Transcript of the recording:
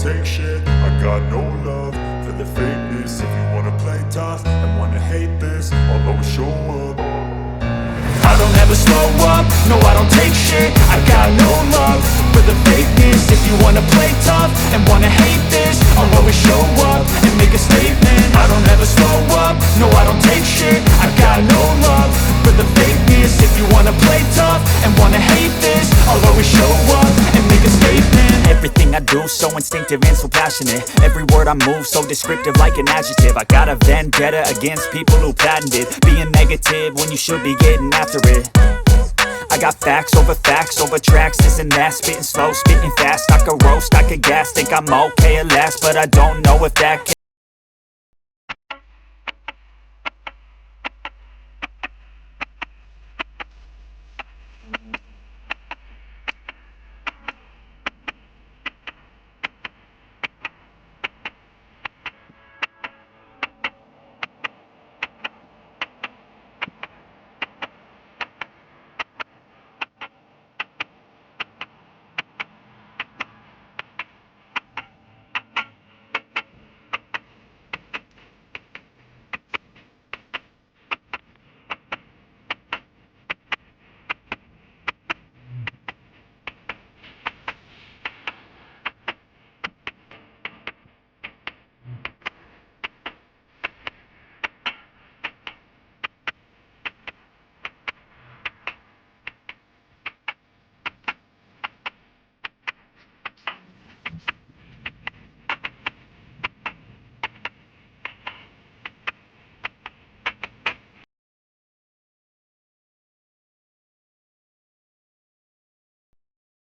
take shit. I got no love for the fakeness. If you wanna play tough and wanna hate this, I'll always show up. I don't ever slow up, no I don't take shit. I got no love for the fakeness. If you wanna play tough and wanna hate this, I'll always show up and make a statement. I don't ever slow up, no I don't take shit. I got no love for the fakeness. If you wanna play tough and wanna hate this, I'll always show up and make a statement. Everything I do so instinctive and so passionate. Every word I move so descriptive like an adjective. I got a vendetta against people who patented being negative when you should be getting after it. I got facts over tracks, this and that. Spitting slow, spitting fast, I could roast, I could gas. Think I'm okay at last, but I don't know if that